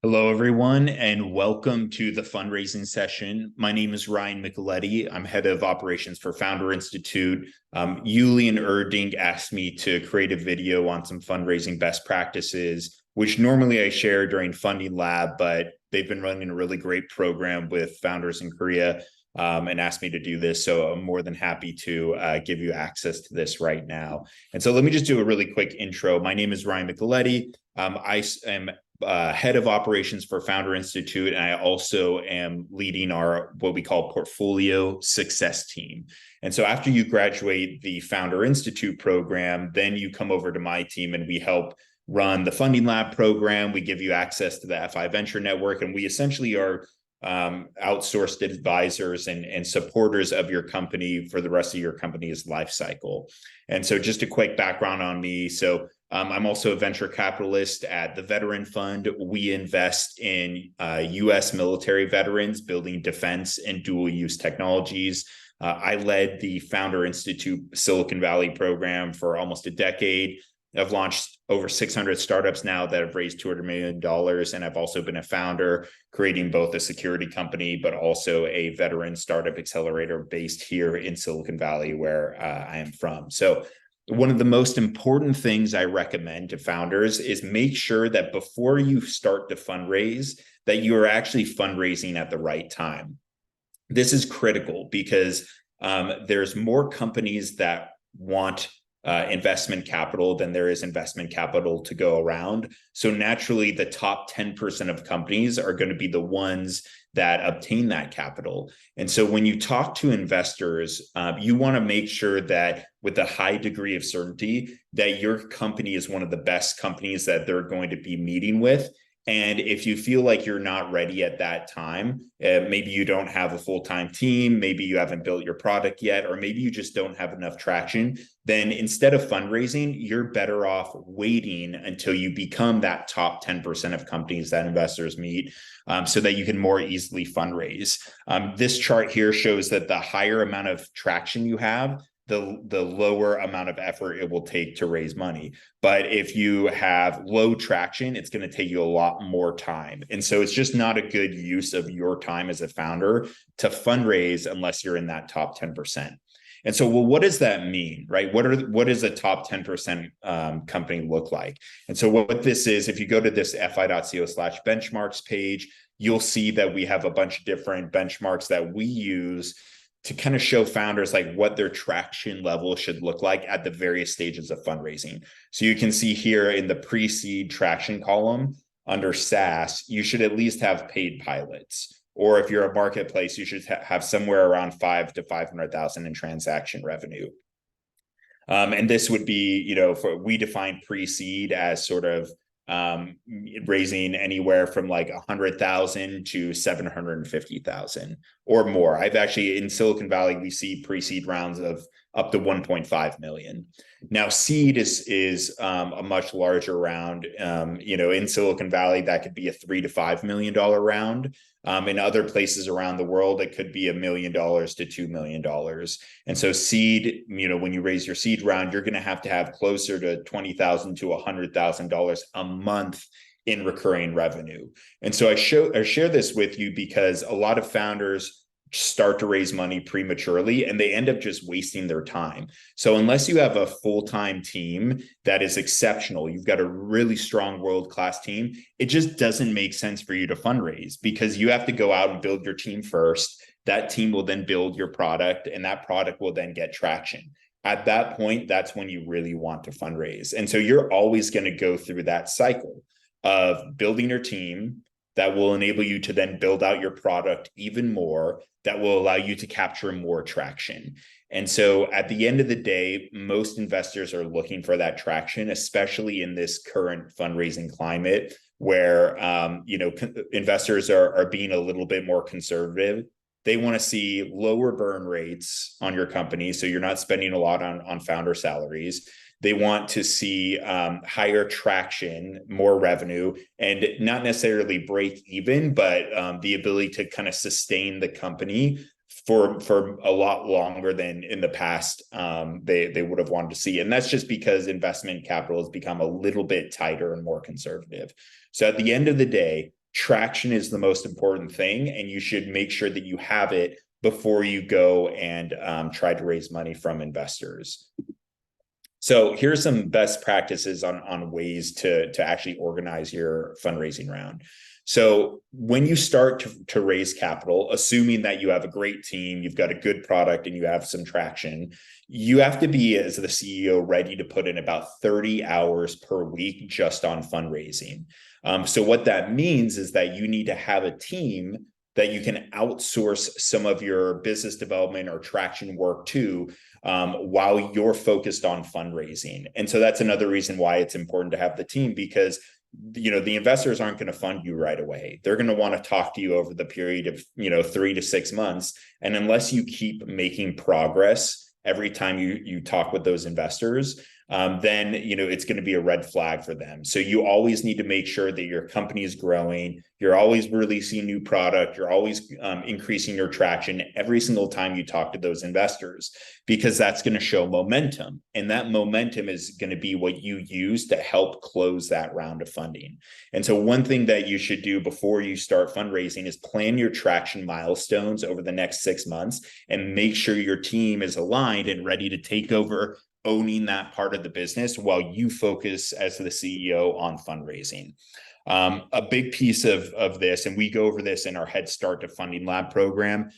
Hello, everyone, and welcome to the fundraising session. My name is Ryan Micheletti. I'm head of operations for Founder Institute. Yuli and Erding asked me to create a video on some fundraising best practices, which normally I share during Funding Lab, but they've been running a really great program with founders in Korea and asked me to do this. So I'm more than happy to give you access to this right now. And so let me just do a really quick intro. My name is Ryan Micheletti. I am head of operations for Founder Institute, and I also am leading our what we call portfolio success team. And so after you graduate the Founder Institute program, then you come over to my team and we help run the Funding Lab program. We give you access to the FI Venture Network, and we essentially are outsourced advisors and supporters of your company for the rest of your company's life cycle. And so just a quick background on me. So I'm also a venture capitalist at the Veteran Fund. We invest in U.S. military veterans building defense and dual use technologies. I led the Founder Institute Silicon Valley program for almost a decade. I've launched over 600 startups now that have raised $200 million. And I've also been a founder, creating both a security company, but also a veteran startup accelerator based here in Silicon Valley, where I am from. So one of the most important things I recommend to founders is make sure that before you start to fundraise, that you are actually fundraising at the right time. This is critical because there's more companies that want investment capital than there is investment capital to go around. So naturally, the top 10% of companies are going to be the ones that obtain that capital. And so when you talk to investors, you want to make sure that with a high degree of certainty that your company is one of the best companies that they're going to be meeting with. And if you feel like you're not ready at that time, maybe you don't have a full-time team, maybe you haven't built your product yet, or maybe you just don't have enough traction, then instead of fundraising, you're better off waiting until you become that top 10% of companies that investors meet, so that you can more easily fundraise. This chart here shows that the higher amount of traction you have, the lower amount of effort it will take to raise money. But if you have low traction, it's going to take you a lot more time. And so it's just not a good use of your time as a founder to fundraise unless you're in that top 10%. And so, well, what does that mean, right? What does a top 10% company look like? And so what this is, if you go to this fi.co/benchmarks page, you'll see that we have a bunch of different benchmarks that we use to kind of show founders like what their traction level should look like at the various stages of fundraising. So you can see here in the pre-seed traction column under SaaS, you should at least have paid pilots. Or if you're a marketplace, you should have somewhere around 5 to 500,000 in transaction revenue. And this would be, we define pre-seed as sort of raising anywhere from like 100,000 to 750,000 or more. I've actually, in Silicon Valley, we see pre-seed rounds of up to 1.5 million. Now, seed is a much larger round. In Silicon Valley, that could be a $3 to $5 million round. In other places around the world, it could be $1 million to $2 million. And so seed, when you raise your seed round, you're going to have closer to $20,000 to $100,000 a month in recurring revenue. And so I share this with you because a lot of founders start to raise money prematurely and they end up just wasting their time. So unless you have a full-time team that is exceptional, you've got a really strong world-class team, it just doesn't make sense for you to fundraise because you have to go out and build your team first. That team will then build your product and that product will then get traction. At that point, that's when you really want to fundraise. And so you're always going to go through that cycle of building your team that will enable you to then build out your product even more, that will allow you to capture more traction. And so at the end of the day, most investors are looking for that traction, especially in this current fundraising climate where investors are being a little bit more conservative. They want to see lower burn rates on your company, so you're not spending a lot on founder salaries. They want to see higher traction, more revenue, and not necessarily break even, but the ability to kind of sustain the company for a lot longer than in the past they would have wanted to see. And that's just because investment capital has become a little bit tighter and more conservative. So at the end of the day, traction is the most important thing, and you should make sure that you have it before you go and try to raise money from investors. So here's some best practices on ways to actually organize your fundraising round. So when you start to raise capital, assuming that you have a great team, you've got a good product, and you have some traction, you have to be, as the CEO, ready to put in about 30 hours per week just on fundraising. So what that means is that you need to have a team that you can outsource some of your business development or traction work to, while you're focused on fundraising. And so that's another reason why it's important to have the team, because the investors aren't going to fund you right away. They're going to want to talk to you over the period of 3 to 6 months, and unless you keep making progress every time you talk with those investors, then it's going to be a red flag for them. So you always need to make sure that your company is growing. You're always releasing new product. You're always increasing your traction every single time you talk to those investors, because that's going to show momentum. And that momentum is going to be what you use to help close that round of funding. And so one thing that you should do before you start fundraising is plan your traction milestones over the next 6 months, and make sure your team is aligned and ready to take over owning that part of the business while you focus as the CEO on fundraising. A big piece of this, and we go over this in our Head Start to Funding Lab program.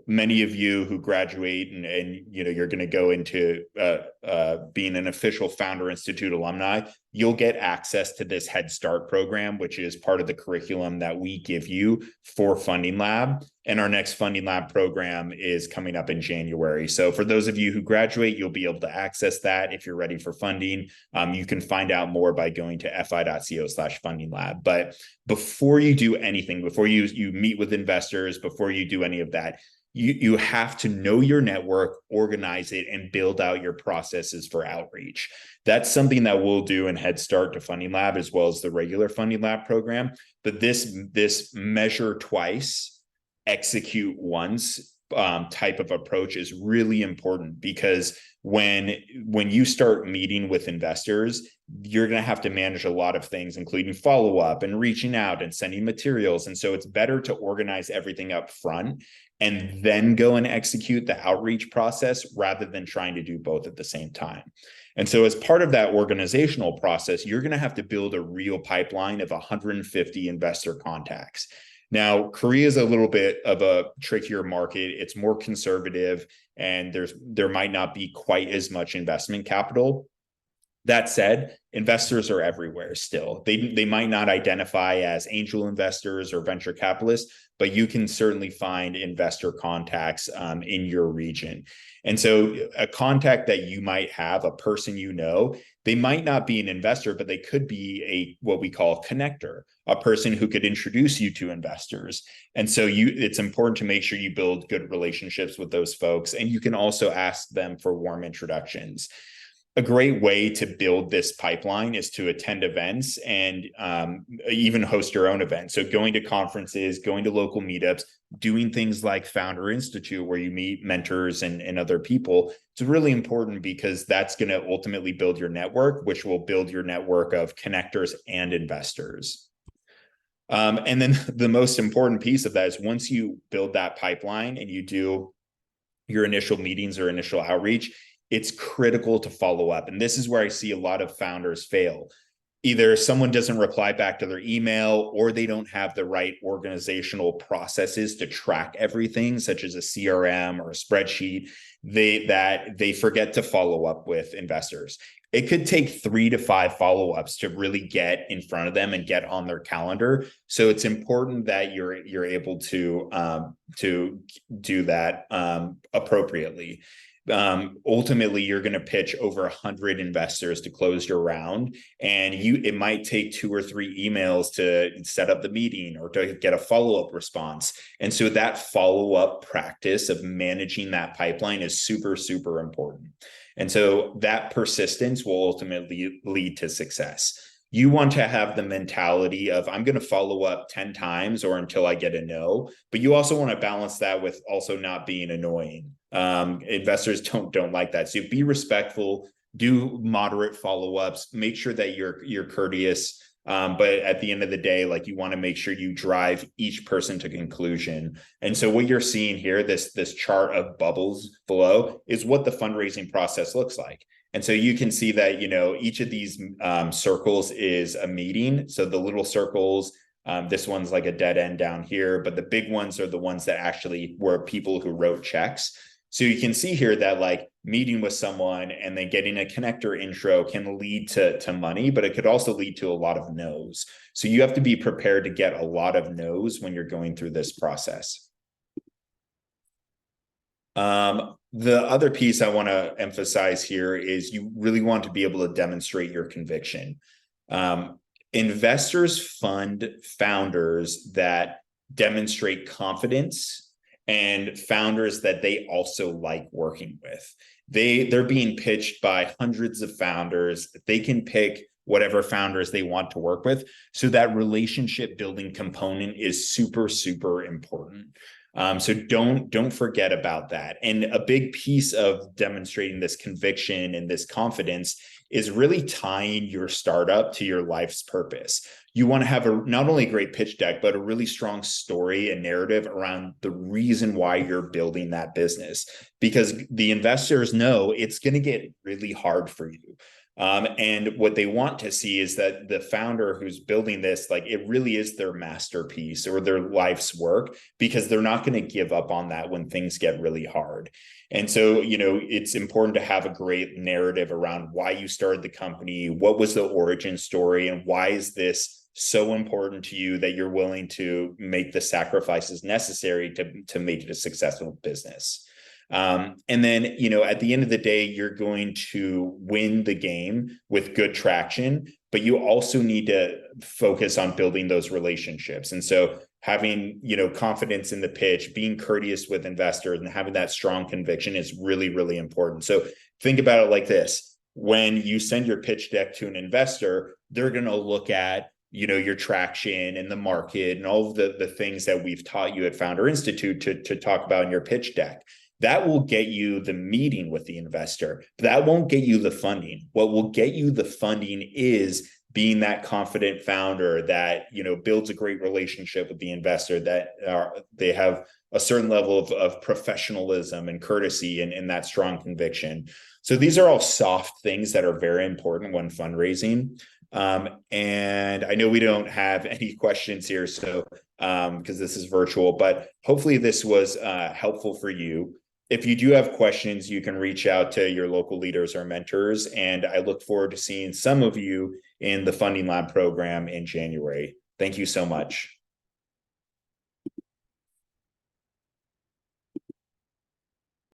Many of you who graduate and you're going to go into being an official Founder Institute alumni, you'll get access to this Head Start program, which is part of the curriculum that we give you for Funding Lab. And our next Funding Lab program is coming up in January. So for those of you who graduate, you'll be able to access that if you're ready for funding. You can find out more by going to fi.co/funding lab. But before you do anything, before you meet with investors, before you do any of that, you have to know your network, organize it, and build out your processes for outreach. That's something that we'll do in Head Start to Funding Lab, as well as the regular Funding Lab program. But this measure twice, execute once type of approach is really important, because when you start meeting with investors, you're going to have to manage a lot of things, including follow-up and reaching out and sending materials. And so it's better to organize everything up front and then go and execute the outreach process, rather than trying to do both at the same time. And so as part of that organizational process, you're going to have to build a real pipeline of 150 investor contacts. Now, Korea is a little bit of a trickier market. It's more conservative, and there might not be quite as much investment capital. That said, investors are everywhere still. They might not identify as angel investors or venture capitalists, but you can certainly find investor contacts in your region. And so a contact that you might have, a person they might not be an investor, but they could be what we call a connector, a person who could introduce you to investors. And so it's important to make sure you build good relationships with those folks, and you can also ask them for warm introductions. A great way to build this pipeline is to attend events and even host your own events. So going to conferences, going to local meetups, doing things like Founder Institute, where you meet mentors and other people. It's really important, because that's going to ultimately build your network, which will build your network of connectors and investors. And then the most important piece of that is, once you build that pipeline and you do your initial meetings or initial outreach, it's critical to follow up. And this is where I see a lot of founders fail. Either someone doesn't reply back to their email, or they don't have the right organizational processes to track everything, such as a CRM or a spreadsheet, they forget to follow up with investors. It could take 3 to 5 follow-ups to really get in front of them and get on their calendar. So it's important that you're able to do that appropriately. Ultimately, you're going to pitch over 100 investors to close your round, and it might take 2 or 3 emails to set up the meeting or to get a follow-up response. And so that follow-up practice of managing that pipeline is super, super important. And so that persistence will ultimately lead to success. You want to have the mentality of, I'm going to follow up 10 times or until I get a no, but you also want to balance that with also not being annoying. Investors don't like that. So be respectful, do moderate follow-ups, make sure that you're courteous, But at the end of the day, like, you want to make sure you drive each person to conclusion. And so what you're seeing here, this chart of bubbles below, is what the fundraising process looks like. And so you can see that, each of these circles is a meeting. So the little circles, this one's like a dead end down here, but the big ones are the ones that actually were people who wrote checks. So you can see here that, like, meeting with someone and then getting a connector intro can lead to money, but it could also lead to a lot of no's. So you have to be prepared to get a lot of no's when you're going through this process. The other piece I want to emphasize here is you really want to be able to demonstrate your conviction. Investors fund founders that demonstrate confidence and founders that they also like working with. They're being pitched by hundreds of founders. They can pick whatever founders they want to work with. So that relationship building component is super, super important. So don't forget about that. And a big piece of demonstrating this conviction and this confidence is really tying your startup to your life's purpose. You want to have not only a great pitch deck, but a really strong story and narrative around the reason why you're building that business, because the investors know it's going to get really hard for you. And what they want to see is that the founder who's building this, like, it really is their masterpiece or their life's work, because they're not going to give up on that when things get really hard. And so, it's important to have a great narrative around why you started the company, what was the origin story, and why is this so important to you that you're willing to make the sacrifices necessary to make it a successful business. And then, at the end of the day, you're going to win the game with good traction, but you also need to focus on building those relationships. And so having, confidence in the pitch, being courteous with investors, and having that strong conviction is really, really important. So think about it like this. When you send your pitch deck to an investor, they're going to look at, your traction and the market and all of the things that we've taught you at Founder Institute to talk about in your pitch deck. That will get you the meeting with the investor. That won't get you the funding. What will get you the funding is being that confident founder that, builds a great relationship with the investor, that they have a certain level of professionalism and courtesy and that strong conviction. So these are all soft things that are very important when fundraising. And I know we don't have any questions here, so because this is virtual, but hopefully this was helpful for you. If you do have questions, you can reach out to your local leaders or mentors, and I look forward to seeing some of you in the Funding Lab program in January. Thank you so much.